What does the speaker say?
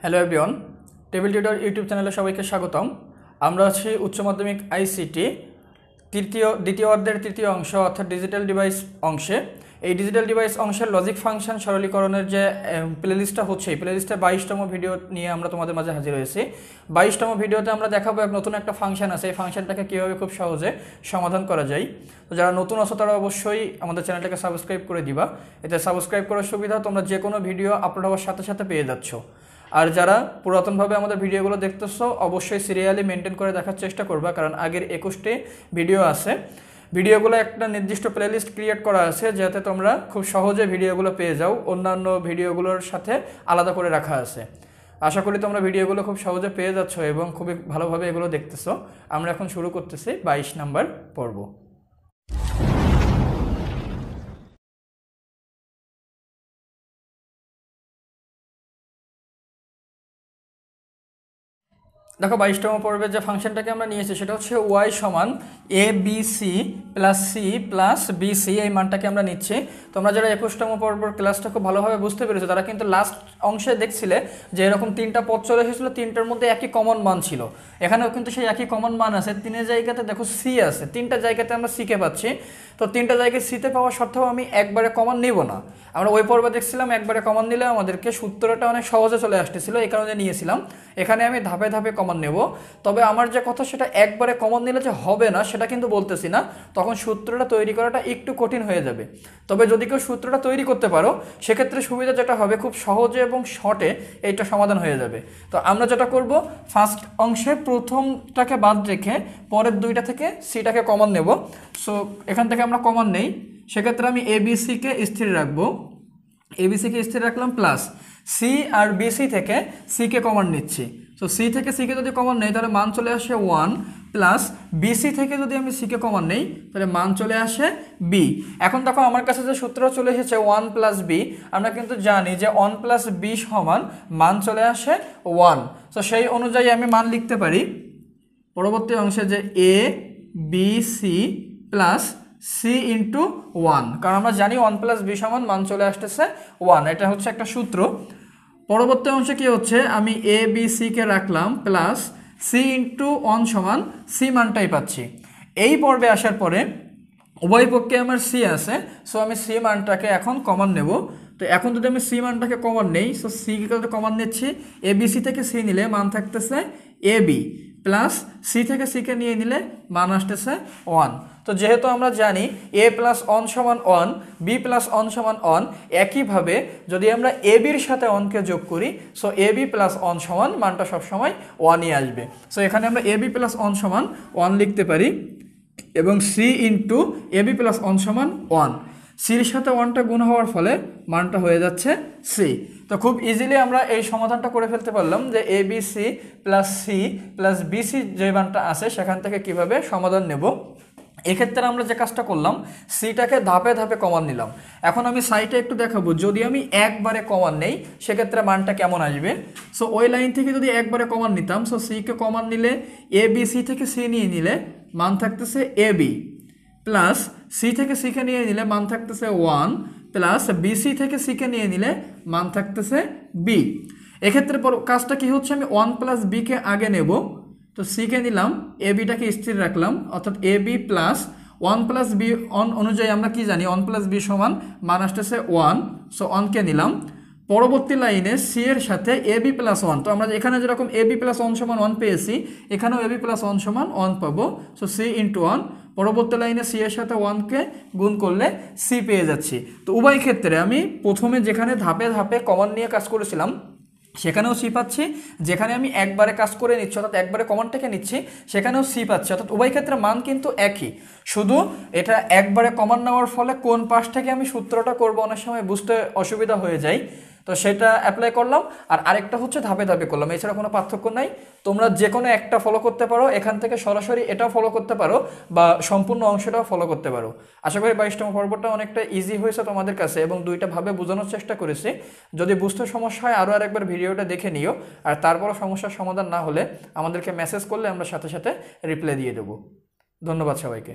Hello everyone, table tutor YouTube চ্যানেলে সবাইকে স্বাগতম। আমরা আছি উচ্চ মাধ্যমিক আইসিটি দ্বিতীয় অধ্যায়ের তৃতীয় অংশ অর্থাৎ ডিজিটাল ডিভাইস অংশে। এই ডিজিটাল ডিভাইস অংশের লজিক ফাংশন সরলীকরণের যে প্লেলিস্টটা হচ্ছে, এই প্লেলিস্টে 22তম ভিডিও নিয়ে আমরা তোমাদের মাঝে হাজির হয়েছি। 22তম ভিডিওতে আমরা দেখাবো নতুন একটা ফাংশন আছে, এই ফাংশনটাকে কীভাবে খুব সহজে সমাধান করা যায়। তো যারা নতুন আছো তারা অবশ্যই আমাদের চ্যানেলটাকে সাবস্ক্রাইব করে দিবা। এতে সাবস্ক্রাইব করার সুবিধা তোমরা যে কোনো ভিডিও আপলোড হওয়ার সাথে সাথে পেয়ে যাচ্ছ। আর যারা পুরাতনভাবে আমাদের ভিডিওগুলো দেখতেছো অবশ্যই সিরিয়ালি মেনটেন করে দেখার চেষ্টা করবা, কারণ আগের 21টি ভিডিও আছে। ভিডিওগুলো একটা নির্দিষ্ট প্লেলিস্ট ক্রিয়েট করা আছে যাতে তোমরা খুব সহজে ভিডিওগুলো পেয়ে যাও, অন্যান্য ভিডিওগুলোর সাথে আলাদা করে রাখা আছে। আশা করি তোমরা ভিডিওগুলো খুব সহজে পেয়ে যাচ্ছ এবং খুবই ভালোভাবে এগুলো দেখতেছো। আমরা এখন শুরু করতেছি 22 নাম্বার পর্ব। দেখো 22তম পর্বের যে ফাংশনটাকে আমরা নিয়েছি সেটা হচ্ছে ওয়াই সমান A B C plus C plus B C, এই মানটাকে আমরা নিচ্ছি। তোমরা যারা 21তম পর্বের ক্লাসটা খুব ভালোভাবে বুঝতে পেরেছো তারা কিন্তু লাস্ট অংশে দেখছিলে যে এরকম তিনটা পদ চলে এসেছিলো, তিনটার মধ্যে একই কমন মান ছিল। এখানেও কিন্তু সেই একই কমন মান আছে, তিনের জায়গাতে দেখো সি আছে, তিনটা জায়গাতে আমরা সিকে পাচ্ছি। তো তিনটা জায়গায় সিতে পাওয়া সত্ত্বেও আমি একবারে কমন নিব না। আমরা ওই পর্বে দেখছিলাম একবারে কমন নিলে আমাদেরকে সূত্রটা অনেক সহজে চলে আসতেছিল, এই কারণে নিয়েছিলাম। এখানে আমি ধাপে ধাপে কমন নেব। তবে আমার যে কথা সেটা একবারে কমন নিলে যে হবে না সেটা কিন্তু বলতেছি না, তখন সূত্রটা তৈরি করাটা একটু কঠিন হয়ে যাবে। তবে যদি কেউ সূত্রটা তৈরি করতে পারো সেক্ষেত্রে সুবিধা যেটা হবে খুব সহজে এবং শর্টে এইটা সমাধান হয়ে যাবে। তো আমরা যেটা করব, ফার্স্ট অংশে প্রথমটাকে বাদ রেখে পরের দুইটা থেকে সিটাকে কমন নেব। সো এখান থেকে আমরা কমন নেই, সেক্ষেত্রে আমি এবিসিকে স্থির রাখবো। এবিসিকে স্থির রাখলাম প্লাস সি আর বিসি থেকে সিকে কমন নিচ্ছি। সো সি থেকে সিকে যদি কমন নেই তাহলে মান চলে আসে 1 প্লাস বিসি থেকে যদি আমি সিকে কমন নেই তাহলে মান চলে আসে বি। এখন দেখো আমার কাছে যে সূত্র চলে এসেছে 1 প্লাস বি, আমরা কিন্তু জানি যে 1 প্লাস বি সমান মান চলে আসে 1। সো সেই অনুযায়ী আমি মান লিখতে পারি পরবর্তী অংশে যে A B C plus C into 1, কারণ আমরা জানি 1 প্লাস বি সমান মান চলে আসতেছে 1, এটা হচ্ছে একটা সূত্র। পরবর্তী অংশে কি হচ্ছে, আমি এ বি সিকে রাখলাম প্লাস সি ইন্টু 1 সমান সি মানটাই পাচ্ছি। এই পর্বে আসার পরে উভয় পক্ষে আমার সি আছে, সো আমি সি মানটাকে এখন কমন নেব। তো এখন যদি আমি সি মানটাকে কমন নেই, সো সিকে কমন নিচ্ছি, এ বি সি থেকে সি নিলে মান থাকতেছে এ বি প্লাস সি থেকে সিকে নিয়ে নিলে মান আসতেছে 1। তো যেহেতু আমরা জানি এ প্লাস 1 সমান 1, বি প্লাস 1 সমান 1, একইভাবে যদি আমরা এ বির সাথে 1কে যোগ করি সো এ বি প্লাস 1 সমান মানটা সবসময় 1ই আসবে। সো এখানে আমরা এ বি প্লাস 1 সমান 1 লিখতে পারি এবং C into A B plus 1 সমান 1। সির সাথে 1টা গুণ হওয়ার ফলে মানটা হয়ে যাচ্ছে সি। তো খুব ইজিলি আমরা এই সমাধানটা করে ফেলতে পারলাম যে A B C plus C plus BC যে মানটা আছে সেখান থেকে কিভাবে সমাধান নেব। এক্ষেত্রে আমরা যে কাজটা করলাম, সিটাকে ধাপে ধাপে কমন নিলাম। এখন আমি সাইটে একটু দেখাবো, যদি আমি একবারে কমন নেই সেক্ষেত্রে মানটা কেমন আসবে। সো ওই লাইন থেকে যদি একবারে কমন নিতাম, সো সিকে কমন নিলে এ বি সি থেকে সি নিয়ে নিলে মান থাকতেছে এ বি প্লাস সি থেকে সিকে নিয়ে নিলে মান থাকতেছে 1 প্লাস বিসি থেকে সিকে নিয়ে নিলে মান থাকতেছে বি। এক্ষেত্রে কাজটা কি হচ্ছে, আমি 1 প্লাস বিকে আগে নেব। তো সিকে নিলাম, এ বিটাকে স্থির রাখলাম, অর্থাৎ A B plus 1 plus B অনুযায়ী আমরা কি জানি 1 প্লাস বি সমান মান আসতেছে 1। সো 1কে নিলাম। পরবর্তী লাইনে সি এর সাথে এ বি প্লাস 1, তো আমরা এখানে যেরকম এ বি প্লাস 1 সমান 1 পেয়েছি এখানেও এ বি প্লাস 1 সমান 1 পাবো। সো সি ইন্টু 1, পরবর্তী লাইনে সি এর সাথে 1কে গুণ করলে সি পেয়ে যাচ্ছি। তো উভয় ক্ষেত্রে আমি প্রথমে যেখানে ধাপে ধাপে কমন নিয়ে কাজ করেছিলাম সেখানেও সি পাচ্ছি, যেখানে আমি একবারে কাজ করে নিচ্ছি অর্থাৎ একবারে কমনটাকে নিচ্ছি সেখানেও সি পাচ্ছি, অর্থাৎ উভয় ক্ষেত্রে মান কিন্তু একই। শুধু এটা একবারে কমন নেওয়ার ফলে কোন পাশ থেকে আমি সূত্রটা করব অনেক সময় বুঝতে অসুবিধা হয়ে যায়, তো সেটা অ্যাপ্লাই করলাম। আর আরেকটা হচ্ছে ধাপে ধাপে করলাম, এছাড়া কোনো পার্থক্য নাই। তোমরা যে কোনো একটা ফলো করতে পারো, এখান থেকে সরাসরি এটাও ফলো করতে পারো বা সম্পূর্ণ অংশটাও ফলো করতে পারো। আশা করি 22তম পর্বটা অনেকটা ইজি হয়েছে তোমাদের কাছে এবং দুইটা ভাবে বোঝানোর চেষ্টা করেছি। যদি বুঝতে সমস্যা হয় আরও আরেকবার ভিডিওটা দেখে নিও, আর তারপরও সমস্যার সমাধান না হলে আমাদেরকে মেসেজ করলে আমরা সাথে সাথে রিপ্লাই দিয়ে দেবো। ধন্যবাদ সবাইকে।